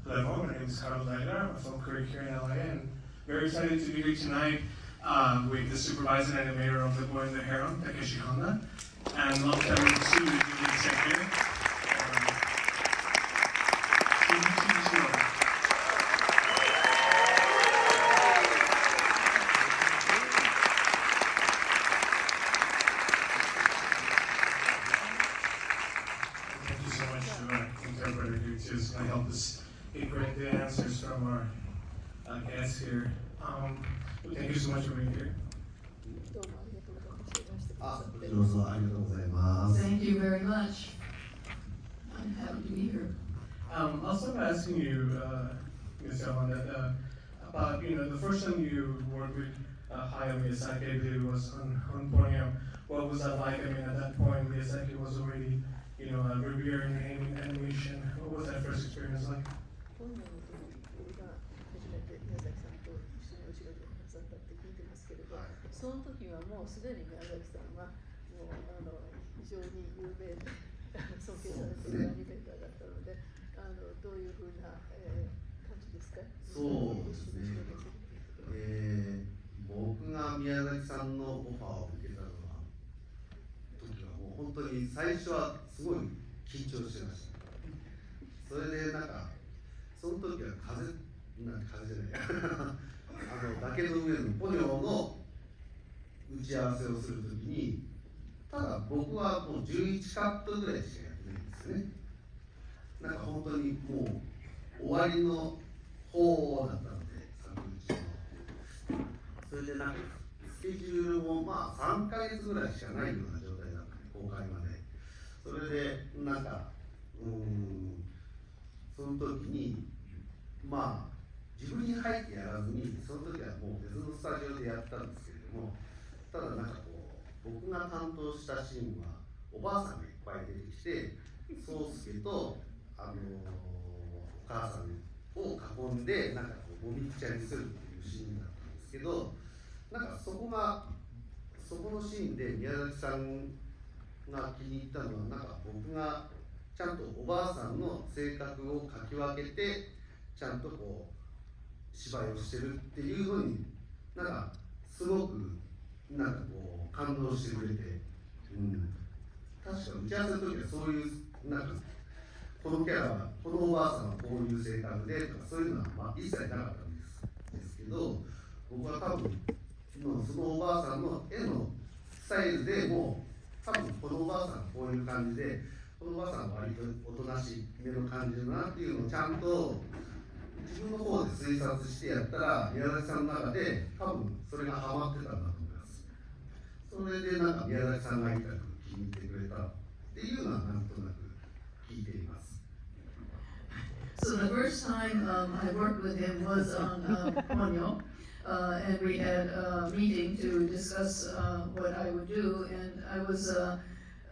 level. My name is Carlos Aguilar. I'm from Korea here in LA, and very excited to be here tonight with the supervisor and animator of The Boy and the Heron, Takeshi Honda, and long-time student in the sector, Shinichi Nishioka. Thank you so much to our interpreter who just helped us get the answers from our guests here. Thank you so much for being here. Thank you very much. I'm happy to be here. Also asking you, Mr. Honda, about the first time you worked with Hayao Miyazaki, I believe it was on Borneo. What was that like? I mean, at that point, Miyazaki was already, a revered name in animation. What was that first experience like? 本年の時が初めて宮崎さんと一緒にお仕事をなさったって聞いてますけれど、その時はもうすでに宮崎さんはもう非常に有名で尊敬されているアニメーターだったので、どういうふうな、感じですか？そうですね。僕が宮崎さんのオファーを受けたのは時はもう本当に最初はすごい緊張してました。それでその時は風じゃない崖の上のポニョの打ち合わせをするときに、ただ僕はもう11カットぐらいしかやってないんですよね。本当にもう終わりの方だったので、作中の。それでスケジュールも3ヶ月ぐらいしかないような状態だったんで、公開まで。それでその時に自分に入ってやらずに、その時はもう別のスタジオでやったんですけれども、ただ僕が担当したシーンはおばあさんがいっぱい出てきて、宗介とお母さんを囲んでもみくちゃにするっていうシーンだったんですけど、そこのシーンで宮崎さんが気に入ったのは、僕がちゃんとおばあさんの性格をかき分けてちゃんと芝居をしてるっていうふうにすごく感動してくれて、確か打ち合わせの時はそういうこのキャラはこのおばあさんはこういう性格でとかそういうのは一切なかったんですけど、僕は多分そのおばあさんの絵のスタイルでもう多分このおばあさんはこういう感じで、このおばあさんは割とおとなしめの感じだなっていうのをちゃんと自分の方で推察してやったら、宮崎さんの中で多分それがハマってたんだと思います。それで宮崎さんがいたく気に入ってくれたっていうのはなんとなく聞いています。So the first time I worked with him was on Ponyo, and we had a meeting to discuss what I would do, and I was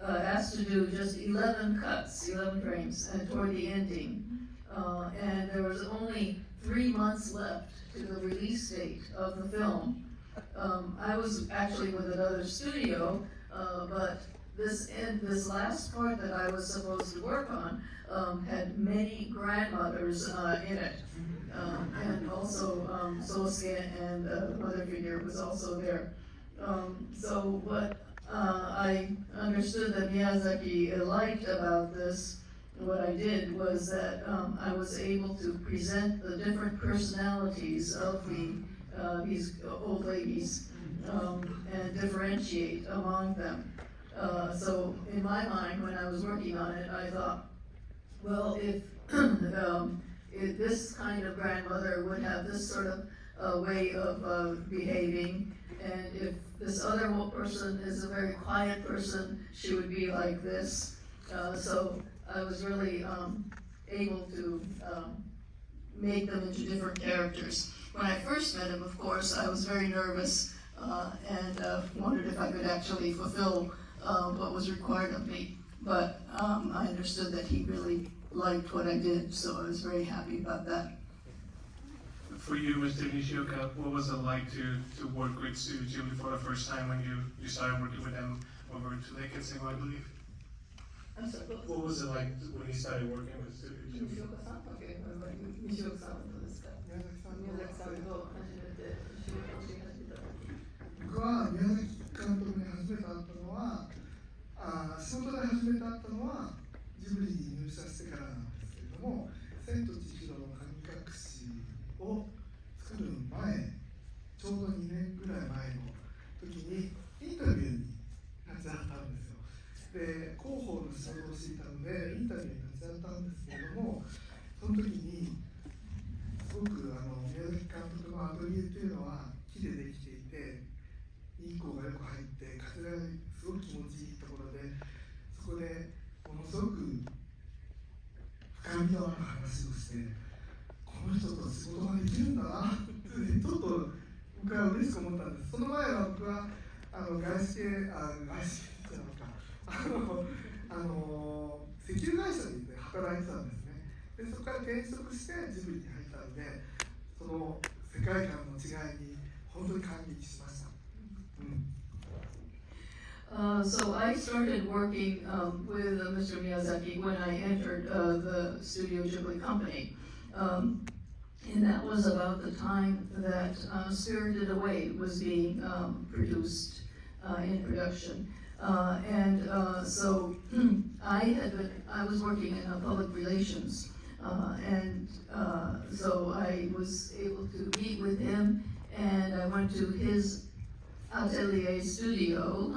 asked to do just 11 cuts, 11 frames, and toward the ending. And there was only 3 months left to the release date of the film. I was actually with another studio, but this last part that I was supposed to work on had many grandmothers in it. And also Sosuke and the mother figure was also there. So what I understood that Miyazaki liked about this, what I did was that I was able to present the different personalities of these old ladies and differentiate among them. So in my mind, when I was working on it, I thought, well, if this kind of grandmother would have this sort of way of behaving, and if this other person is a very quiet person, she would be like this. So I was really able to make them into different characters. When I first met him, of course, I was very nervous and wondered if I could actually fulfill what was required of me. But I understood that he really liked what I did, so I was very happy about that. For you, Mr. Nishioka, what was it like to work with Studio for the first time when you started working with them over 2 decades ago, I believe? I'm sorry, what was What was it like when you started working with Studio 西 Ghibli? 岡さん ?Okay, 西岡さんはどうですか？宮崎さん宮崎さんと初めて仕事をし始めた時。僕は宮崎監督に初めて会ったのは仕事で初めて会ったのはジブリに入社してからなんですけれども「千と千尋の神隠し」を作る前ちょうど2年ぐらい前の時にインタビューに立ち会ったんですよ。で広報の仕事をしていたのでインタビューに立ち会ったんですけれどもその時にすごく宮崎監督のアトリエというのは木でできていて日光がよく入って風がすごく気持ちいいところでそこでものすごく深みのある話をしてこの人と仕事ができるんだなってちょっと僕は嬉しく思ったんです。その前は僕は外資系じゃなか石油会社で働いてたんですね。でそこから転職してジブリに入ったのでその世界観の違いに本当に感激しました。So I started working with Mr. Miyazaki when I entered the Studio Ghibli company. And that was about the time that Spirited Away was being produced in production. So I was working in public relations, so I was able to meet with him, and I went to his atelier studio,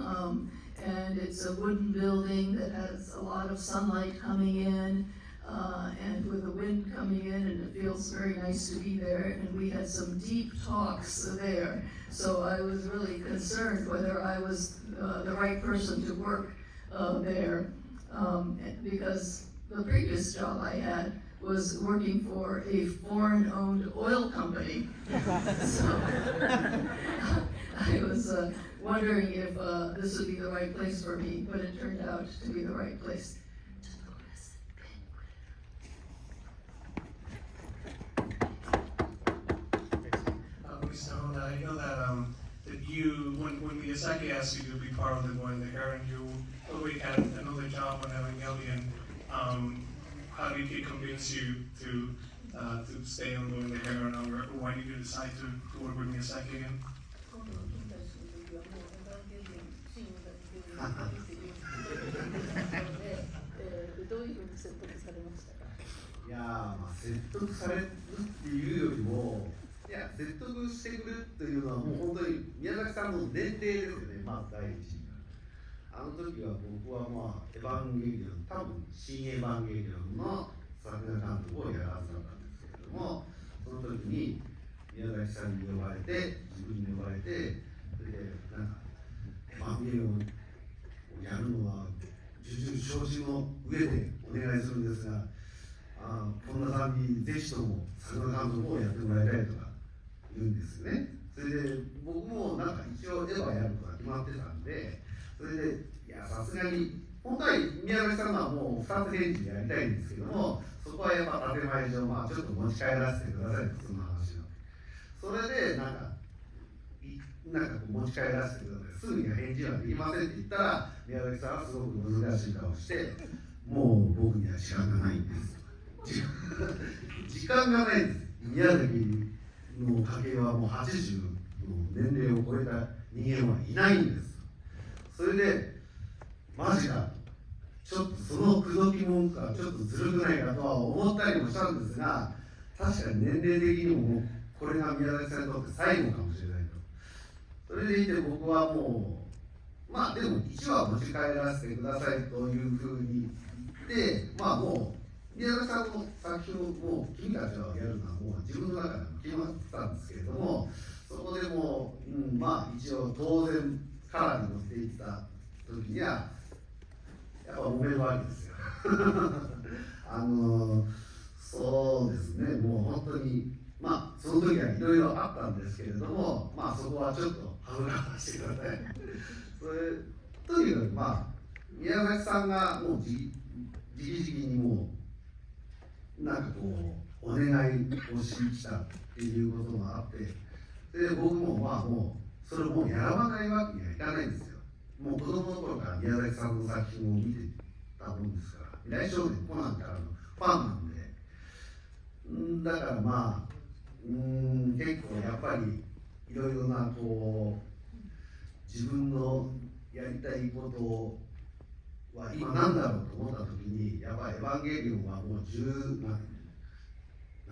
and it's a wooden building that has a lot of sunlight coming in, and with the wind coming in, and it feels very nice to be there. And we had some deep talks there. So I was really concerned whether I was the right person to work there, because the previous job I had was working for a foreign-owned oil company. So I was wondering if this would be the right place for me, but it turned out to be the right place. I know that you, when Miyazaki asked you to be part of the Boy and the Heron, you already had another job on Evangelion. How did he convince you to stay on Boy and the Heron, or why did you decide to work with Miyazaki again? どういうふうに説得されましたか？いや説得されるっていうよりも説得してくるっていうのはもう本当に宮崎さんの年齢ですよね。まず第一にあの時は僕はエヴァンゲリオン、多分新エヴァンゲリオンの作画監督をやるはずだったんですけれども、その時に宮崎さんに呼ばれて、自分に呼ばれて、それでエヴァンゲリオンをやるのは重々承知の上でお願いするんですが、本田さんにぜひとも作画監督をやってもらいたいとか言うんですよね。それで僕も一応エヴァやることが決まってたんで、それでさすがに本当は宮崎さんはもう2つ返事でやりたいんですけども、そこはやっぱ建前上ちょっと持ち帰らせてくださいと、その話を。それで持ち帰らせてください、すぐには返事はできませんって言ったら、宮崎さんはすごく難しい顔して、もう僕には時間がないんです時間がないんです。宮崎の家系はもう80の年齢を超えた人間はいないんです。それでマジか、ちょっとその口説き文句はちょっとずるくないかとは思ったりもしたんですが、確かに年齢的にもこれが宮崎さんにとって最後かもしれないと。それでいて僕はもうでも1話持ち帰らせてくださいというふうに言って、もう宮崎さんの作品をもう君たちはやるのはもう自分の中でも決まってたんですけれども、そこでも一応当然カラーに乗っていった時にはやっぱ揉めるわけですよそうですね、もう本当にその時はいろいろあったんですけれども、そこはちょっと省かしてくださいそれとにかく宮崎さんがもう直々にもうお願いをしに来たっていうことがあって、で僕ももうそれをもうやらないわけにはいかないんですよ。もう子供の頃から宮崎さんの作品を見てたもんですから、未来少年コナンからのファンなんで、だからまあ結構やっぱりいろいろなこう自分のやりたいことは今なんだろうと思った時に、やっぱりエヴァンゲリオンはもう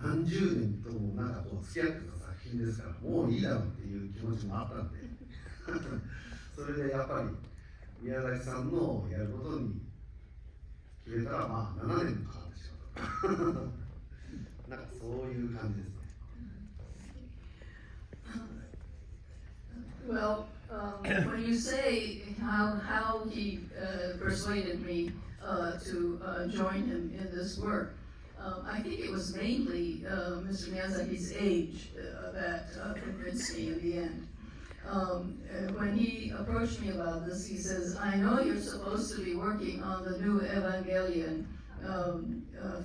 何十年ともなんかこう付き合ってた作品ですから、もういいだろうっていう気持ちもあったんでそれでやっぱり宮崎さんのやることに決めたら、まあ7年もかかってしまったなんかそういう感じですね。Well, when you say how he persuaded me to join him in this work, I think it was mainly Mr. Miyazaki's age that convinced me in the end. When he approached me about this, he says, I know you're supposed to be working on the new Evangelion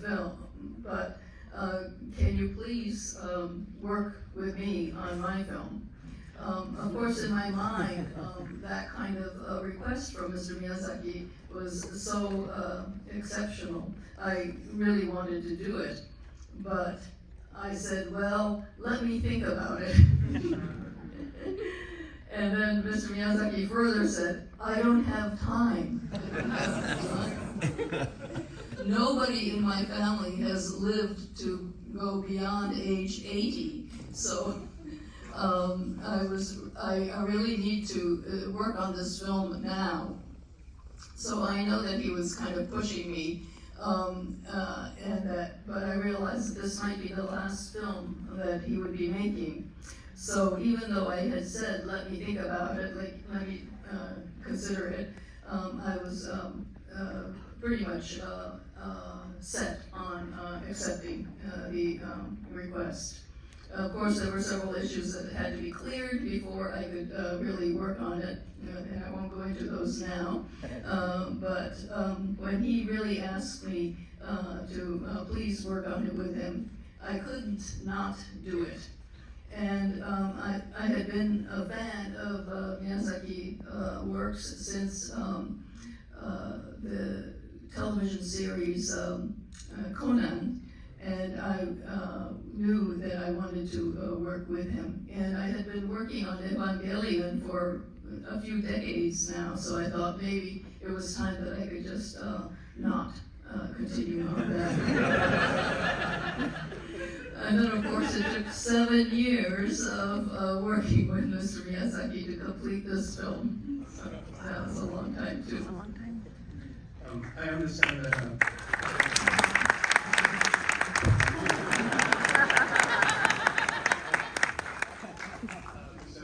film, but can you please work with me on my film? Of course, in my mind, that kind of request from Mr. Miyazaki was so exceptional. I really wanted to do it, but I said, well, let me think about it. And then Mr. Miyazaki further said, I don't have time. Nobody in my family has lived to go beyond age 80, so I really need to work on this film now. So I know that he was kind of pushing me, but I realized that this might be the last film that he would be making. So even though I had said, let me think about it, let me consider it, I was pretty much set on accepting the request. Of course, there were several issues that had to be cleared before I could really work on it, and I won't go into those now. But when he really asked me to please work on it with him, I couldn't not do it. And I had been a fan of Miyazaki works since the television series Conan, and I knew that I wanted to work with him. And I had been working on Evangelion for a few decades now, so I thought maybe it was time that I could just not continue on that. And then, of course, it took 7 years of working with Mr. Miyazaki to complete this film. So that was a long time, too. I understand that.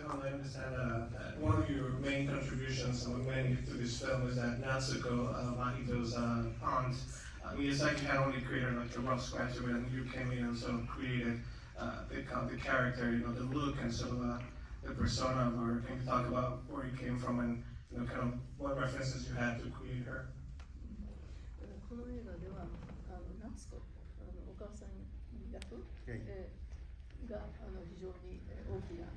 I understand that one of your main contributions to this film is that Natsuko, Mahito's aunt, Miyazaki had only created like a rough sketch of it, and you came in and sort of created the character, the look and sort of the persona of her. Can you talk about where you came from and kind of what references you had to create her? この映画では夏子お母さん役、が非常に大きな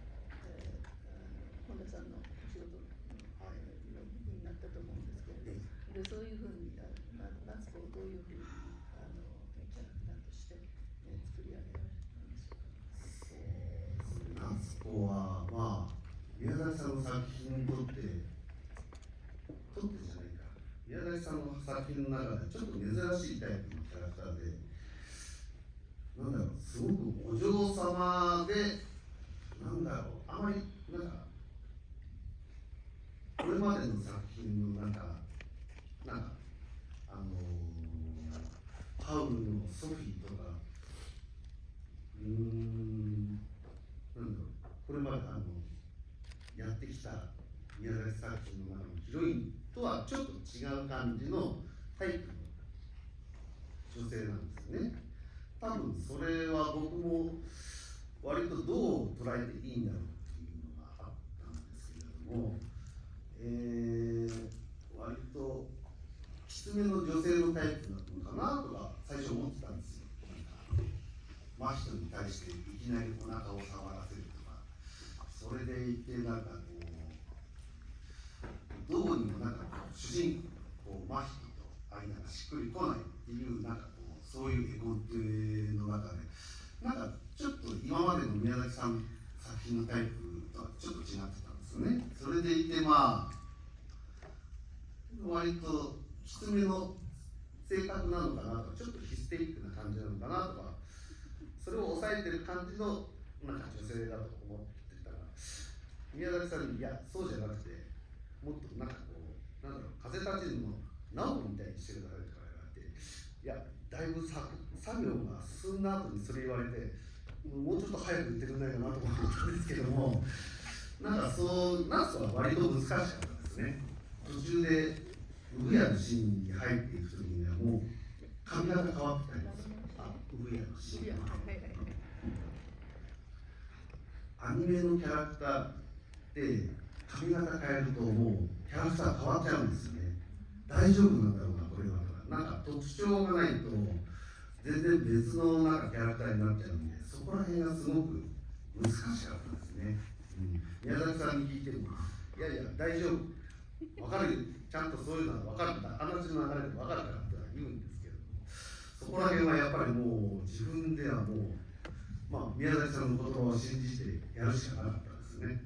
本田さんのお仕事になったと思うんですけれど、でそういうふうに夏子をどういうふうにキャラクターとして作り上げられたんでしょうか。夏子はまあ宮崎さんの作品にとってじゃないか、宮崎さんの作品の中でちょっと珍しいタイプのキャラクターで、なんだろう、すごくお嬢様で、なんだろう、あまりなんかこれまでの作品のハウルのソフィーとか、なんだろう、これまでやってきた宮崎作品の中のヒロインとはちょっと違う感じのタイプの女性なんですよね。多分それは僕も割とどう捉えていいんだろうっていうのがあったんですけれども、割ときつめの女性のタイプなのかなとか最初思ってたんですよ。真人に対していきなりお腹を触らせるとか、それでいてなんかこうどうにもなんか主人公真人と間しっくりこないっていうなんかこうそういう絵コンテの中でなんかちょっと今までの宮崎さん作品のタイプとはちょっと違ってたんですよね。それでいてまあ割ときつめの性格なのかなとかちょっとヒステリックな感じなのかなとかそれを抑えてる感じのなんか女性だと思ってたら宮崎さんにいやそうじゃなくてもっとなんかこうなんだろう風立ちぬの直みたいにしてくださいとか言われていやだいぶ作業が進んだ後にそれ言われてもうちょっと早く言ってくれないかなと思ったんですけどもなんかそうナスは割と難しかったですね。途中でウグヤのシーンに入っていく時にはもう髪型変わってたんですよ。ウグヤのシーンはアニメのキャラクターって髪型変えるともうキャラクター変わっちゃうんですよね。大丈夫なんだろうなこれはとかなんか特徴がないと全然別のなんかキャラクターになっちゃうんでそこら辺がすごく難しかったですね。宮崎さんに聞いてもいやいや大丈夫分かるちゃんとそういうのは分かるんだ話の流れで分かるからって言うんですけどそこら辺はやっぱりもう自分ではもうまあ宮崎さんの言葉を信じてやるしかなかったですね。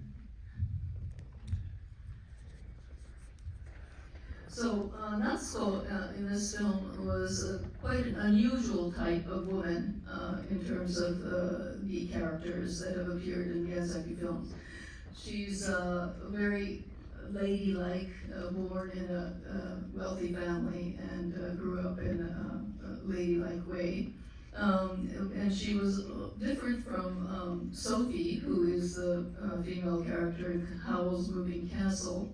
So Natsuko in this film was quite an unusual type of woman in terms of the characters that have appeared in Miyazaki films. She's very ladylike, born in a wealthy family and grew up in a ladylike way. And she was different from Sophie, who is the female character in Howl's Moving Castle.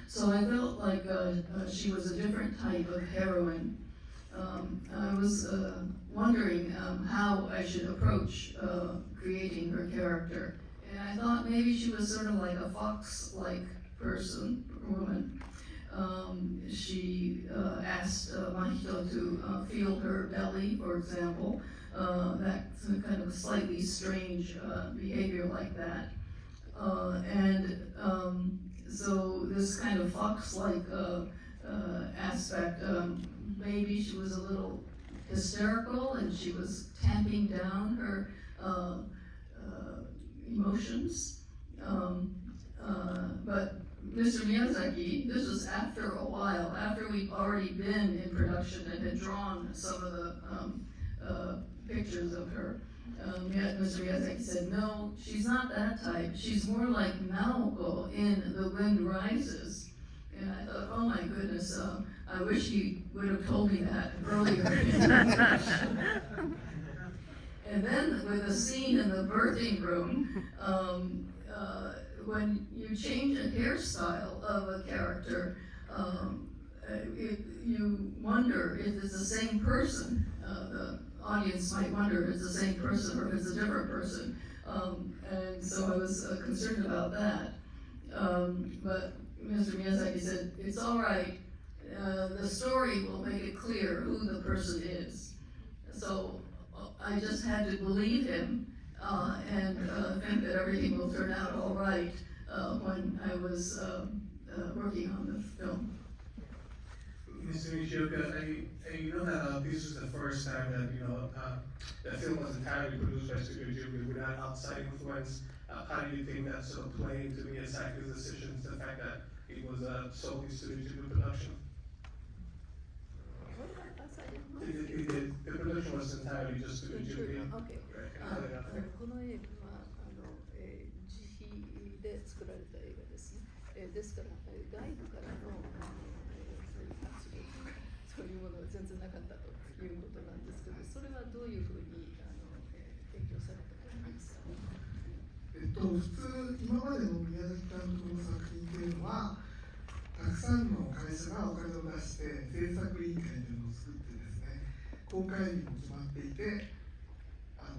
So I felt like she was a different type of heroine. I was wondering how I should approach creating her character. And I thought maybe she was sort of like a fox-like woman. She asked Mahito to feel her belly, for example. That's kind of slightly strange behavior like that. So this kind of fox-like aspect, maybe she was a little hysterical and she was tamping down her emotions. But Mr. Miyazaki, this was after a while, after we'd already been in production and had drawn some of the pictures of her. Mr. Miyazaki said, no, she's not that type. She's more like Naoko in The Wind Rises. And I thought, oh my goodness, I wish he would have told me that earlier. And then with the scene in the birthing room, when you change a hairstyle of a character, you wonder if it's the same person. The audience might wonder if it's the same person or if it's a different person. And so I was concerned about that. But Mr. Miyazaki said, it's all right. The story will make it clear who the person is. So I just had to believe him and think that everything will turn out all right when I was working on the film. Mr. Nishioka, I know that this was the first time that the film was entirely produced by Studio Ghibli without outside influence. How do you think that sort of played into Miyazaki's decisions, the fact that it was solely Studio Ghibli production? The production was entirely just Studio Ghibli. Okay. Right. この映画は自費で作られた映画ですね。ですから外部からのそういう圧力そういうものは全然なかったということなんですけど、それはどういうふうに提供されたと思いますか。普通今までの宮崎監督の作品というのはたくさんの会社がお金を出して制作委員会というのを作ってですね公開日も決まっていて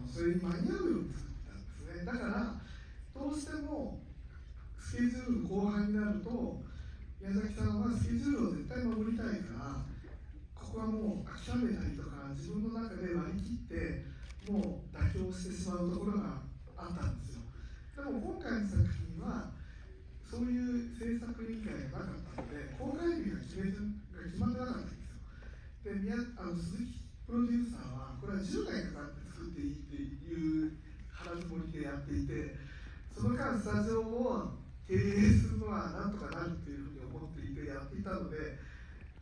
それに間に合うように作ったんですね。だからどうしてもスケジュール後半になると宮崎さんはスケジュールを絶対守りたいからここはもう諦めたりとか自分の中で割り切ってもう妥協してしまうところがあったんですよ。でも今回の作品はそういう制作委員会がなかったので公開日が決まってなかったんですよ。で鈴木プロデューサーはこれは10年かかって作っていいっていう腹積もりでやっていて、その間スタジオを経営するのはなんとかなるっていうふうに思っていてやっていたので、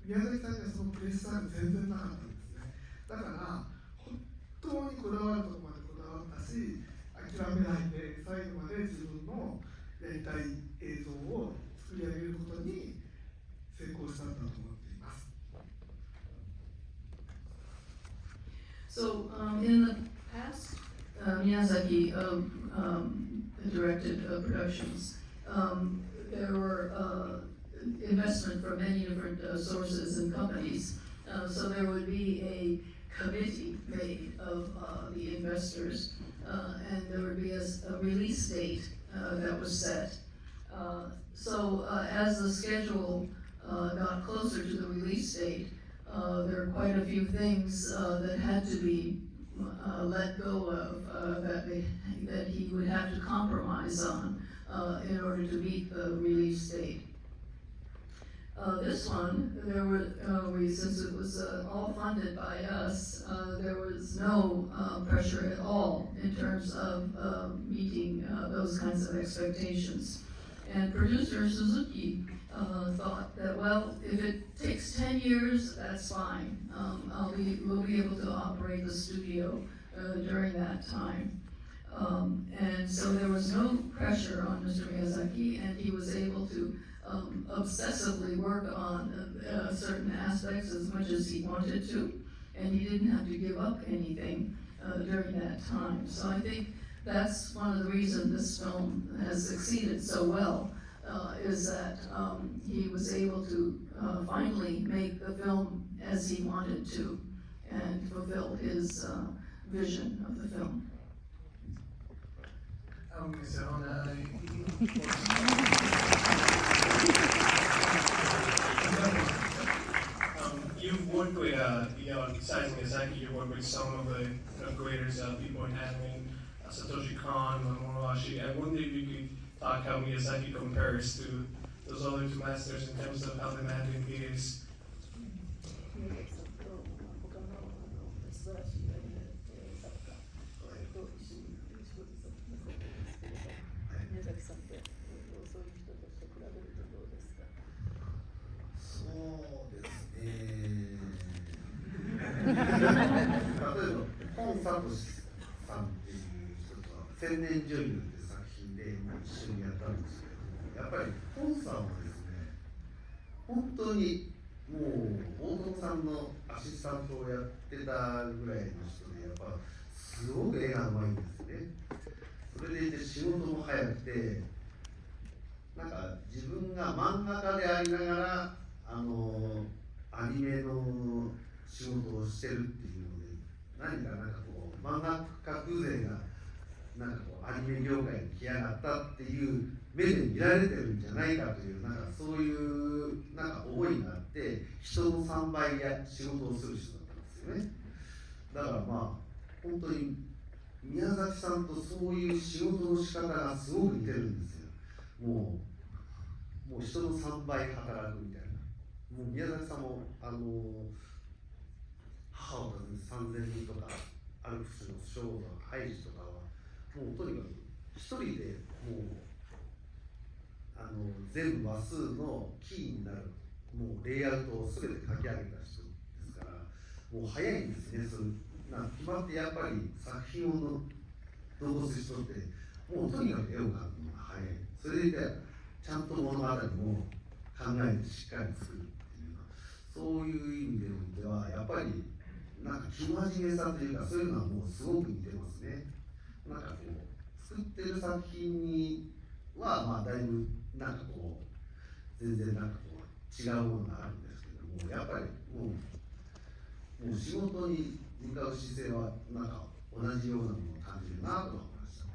宮崎さんにはそのプレッシャーが全然なかったんですね。だから本当にこだわるところまでこだわったし、諦めないで最後まで自分のやりたい映像を作り上げることに成功したんだと思っています。So in the past, Miyazaki directed productions. There were investment from many different sources and companies. So there would be a committee made of the investors, and there would be a release date that was set. So as the schedule got closer to the release date, there were quite a few things that had to be let go of, that he would have to compromise on in order to meet the release date. This one, since it was all funded by us, there was no pressure at all in terms of meeting those kinds of expectations. And producer Suzuki thought that, well, if it takes 10 years, that's fine. We'll be able to operate the studio during that time. And so there was no pressure on Mr. Miyazaki, and he was able to obsessively work on certain aspects as much as he wanted to, and he didn't have to give up anything during that time. So I think that's one of the reasons this film has succeeded so well, is that he was able to finally make the film as he wanted to and fulfill his vision of the film. You've worked with, besides Miyazaki, you've worked with some of the greatest people in anime, Satoshi Kon, Mamoru Oshii. I wonder if you could talk how Miyazaki compares to those other two masters in terms of how demanding he is. 宮崎さんと他の素晴らしいアニメ作家と一緒に仕事させていただいたんですけれど、宮崎さんってそういう人たちと比べるとどうですか？そうですね。例えばポン・サトシさんっていう人とは千年女優って作品で一緒にやったんですけど、やっぱりポンさんはですね、本当にもう大友さんのアシスタントをやってたぐらいの人で、やっぱすごく絵がうまいんですね。それでいて仕事も早くて、なんか自分が漫画家でありながらアニメの仕事をしてるっていうので、何かなんかこう漫画家風情がなんかこうアニメ業界に来やがったっていう目で見られてるんじゃないかという、なんかそういうなんか思いがあって、人の3倍仕事をする人だったんですよね。だからまあ本当に宮崎さんとそういう仕事の仕方がすごく似てるんですよ。もう人の3倍働くみたいな。もう宮崎さんも母を訪ねて3000人とかアルプスの少女ハイジとかはもうとにかく一人でもう全部話数のキーになるもうレイアウトを全て書き上げた人ですから、もう早いんですね。決まってやっぱり作品を残す人ってもうとにかく絵を描くのが早い。それでいてちゃんと物語も考えてしっかり作るっていうそういう意味でおいてはやっぱりなんか生真面目さというか、そういうのはもうすごく似てますね。なんかこう作ってる作品にはまあだいぶなんかこう全然なんかこう違うものがあるんですけども、やっぱりもう仕事に向かう姿勢はなんか同じようなものを感じるなとは思いましたね。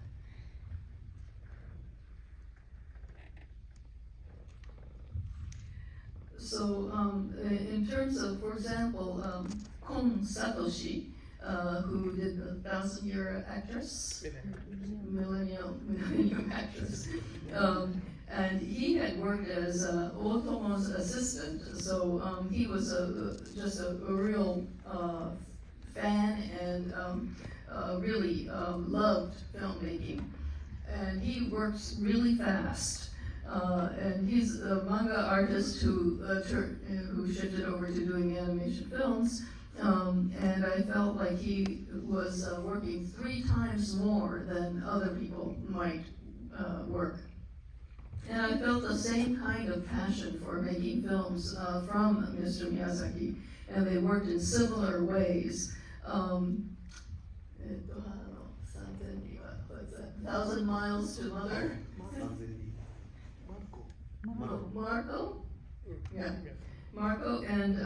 So, in terms of, for example, Kon Satoshi, who did the 1,000-Year Actress, Millennium Actress, And he had worked as Otomo's assistant, so he was just a real fan and really loved filmmaking. And he works really fast. And he's a manga artist who shifted over to doing animation films. And I felt like he was working 3 times more than other people might work. And I felt the same kind of passion for making films from Mr. Miyazaki, and they worked in similar ways. 1,000 Miles to Mother? Marco? Yeah. Marco and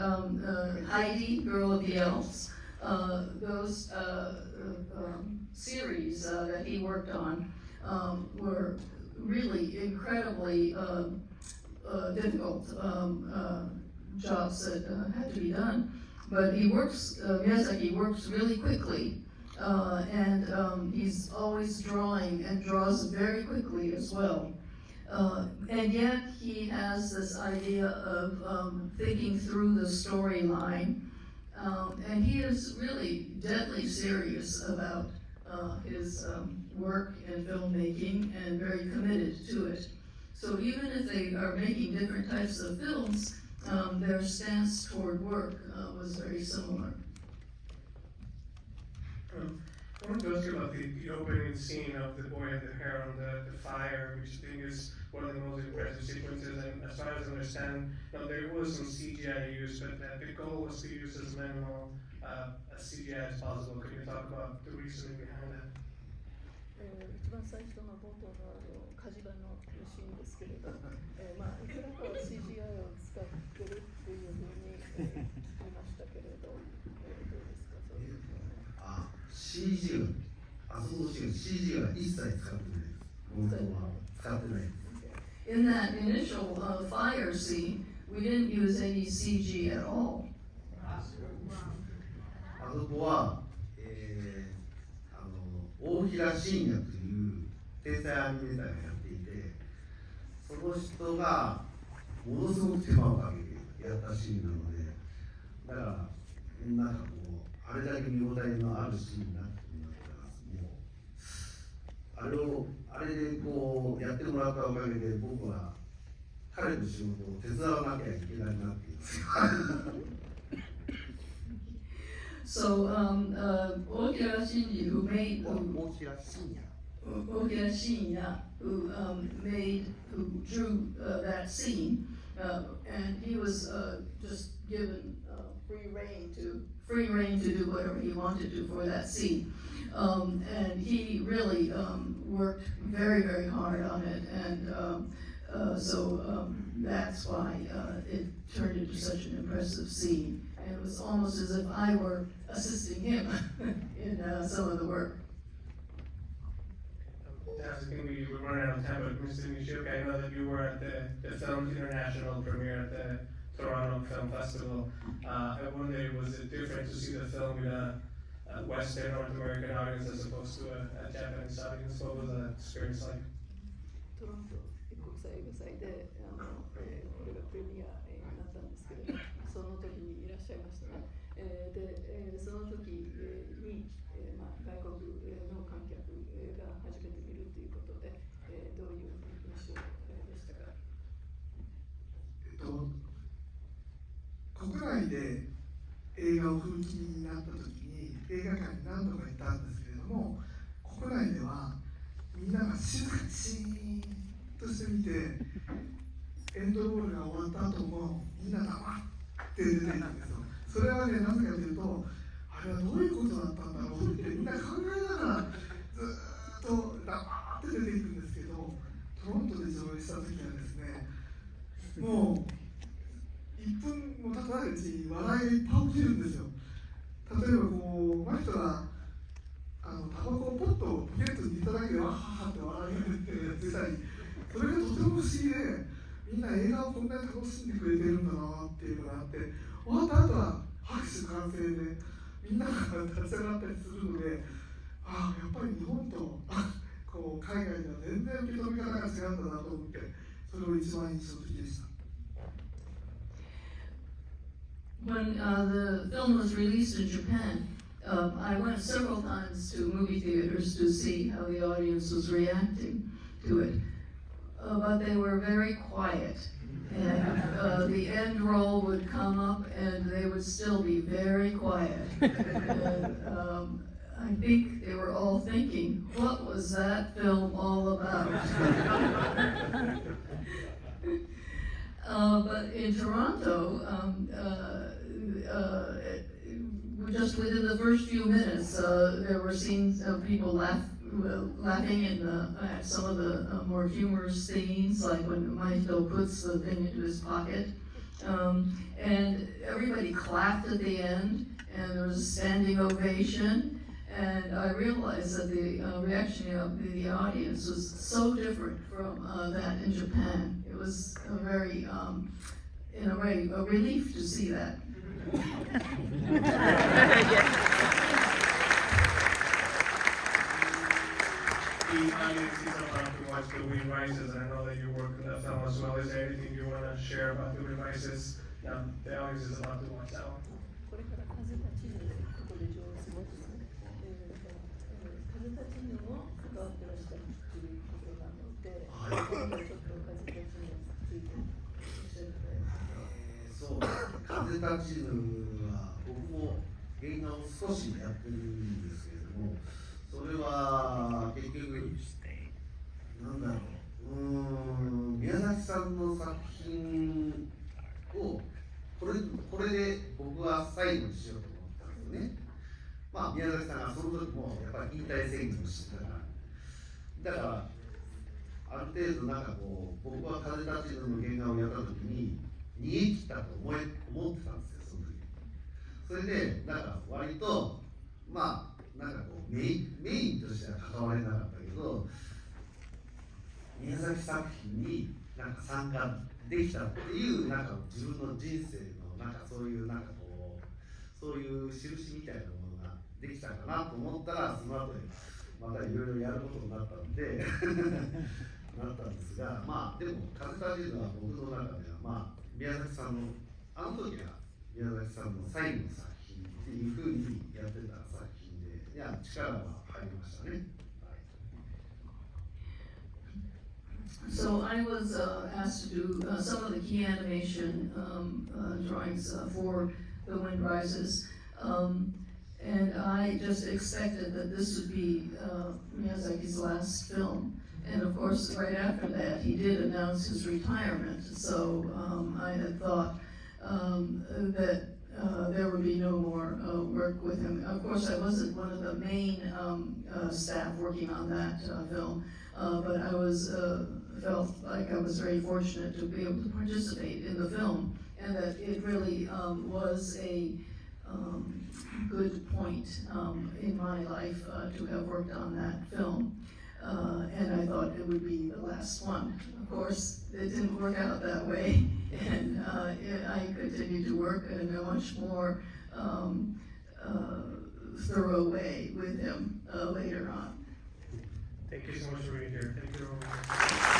Heidi, Girl of the Elves. Those series that he worked on were really incredibly difficult jobs that had to be done. But Miyazaki works really quickly, and he's always drawing and draws very quickly as well. And yet he has this idea of thinking through the storyline, and he is really deadly serious about his work in filmmaking and very committed to it. So even if they are making different types of films, their stance toward work was very similar. I want to ask you about the opening scene of the boy and the hair on the fire, which I think is one of the most impressive sequences. And as far as I understand, there was some CGI used, but the goal was to use as minimal CGI as possible. Could you talk about the reasoning behind that? 一番最初の冒頭の火事場のシーンですけれど、まあいくらかは CGI を使ってるっていうふうに聞きましたけれど、どうですかそういうのは。CG は、あそこのシーン CG は一切使ってないです。本当は使ってないです。In that initial fire scene, we didn't use any CG at all. あそこは、大平信也という天才アニメーターがやっていて、その人がものすごく手間をかけてやったシーンなので、だからなんかこうあれだけ見応えのあるシーンになってます。もうあれでこうやってもらったおかげで僕は彼の仕事を手伝わなきゃいけないなっていう。So, Okira Shinji, who drew that scene, and he was just given free rein to do whatever he wanted to for that scene. And he really worked very, very hard on it, and so that's why it turned into such an impressive scene. And it was almost as if I were assisting him in some of the work. I think we're running out of time, but Mr. Nishioka, I know that you were at the Films International premiere at the Toronto Film Festival. I wonder, was it different to see the film with a Western North American audience as opposed to a Japanese audience? What was that experience like? トロント国際映画祭でこれがプレミアになったんですけれど、その時にいらっしゃいましたね。で、その時に、外国の観客が初めて見るということで、どういう印象でしたか。国内で映画を風紀になった時に映画館に何度か行ったんですけれども、国内ではみんなが静かにシーンとして見て、エンドロールが終わった後もみんな黙って出ていくんですよ。それはね、なぜかというと、あれはどういうことだったんだろうってみんな考えながらずっと黙って出ていくんですけど、トロントで上映した時はですね、もう1分も経たないうちに笑いがいっぱい起きるんですよ。例えばこう、マキトがタバコをポッとポケットに入れただけでわーって笑いが出たり、それがとても不思議で、みんな映画をこんなに楽しんでくれてるんだなっていうのがあって、終わった後は拍手歓声でみんなが立ち上がったりするので、やっぱり日本とこう海外では全然受け止め方が違うんだなと思って、それを一番印象的でした。 When the film was released in Japan, I went several times to movie theaters to see how the audience was reacting to it. But they were very quiet. And the end roll would come up and they would still be very quiet. And, I think they were all thinking, what was that film all about? But in Toronto, just within the first few minutes, there were scenes of people laughing at some of the more humorous scenes, like when Mahito puts the thing into his pocket. And everybody clapped at the end, and there was a standing ovation. And I realized that the reaction of the audience was so different from that in Japan. It was a very, in a way, a relief to see that. The audience is about to watch The Wind Rises. I know that you work in that film as well. Is there anything you want to share about The Wind Rises? The audience is about to watch that one. これから風立ちぬここで上映するんですね。風立ちぬも関わってらっしゃるということなので、ちょっと風立ちぬについて教えてそう風立ちぬは僕も映画を少しやってるんですけれども、それは結局なんだろう、宮崎さんの作品をこれで僕は最後にしようと思ったんですよね。まあ宮崎さんがその時もやっぱり引退宣言をしてたから、だからある程度なんかこう僕は風立ちぬの原画をやった時に逃げ切ったと思ってたんですよ、その時。それでなんか割とまあなんかこうメインとしては関われなかったけど、宮崎作品になんか参加できたっていうなんか自分の人生のなんかそういうなんかこうそういう印みたいなものができたかなと思ったら、その後にまたいろいろやることになったんでなったんですが、まあでも風立ちぬは僕の中ではまあ宮崎さんのあの時は宮崎さんの最後の作品っていうふうにやってた作品で、いや力は入りましたね。So I was asked to do some of the key animation drawings for The Wind Rises, and I just expected that this would be Miyazaki's last film. And of course, right after that, he did announce his retirement. So I had thought that there would be no more work with him. Of course, I wasn't one of the main staff working on that film, but I felt like I was very fortunate to be able to participate in the film, and that it really was a good point in my life to have worked on that film. And I thought it would be the last one. Of course, it didn't work out that way, and I continued to work in a much more thorough way with him later on. Thank you so much for being here. Thank you very much.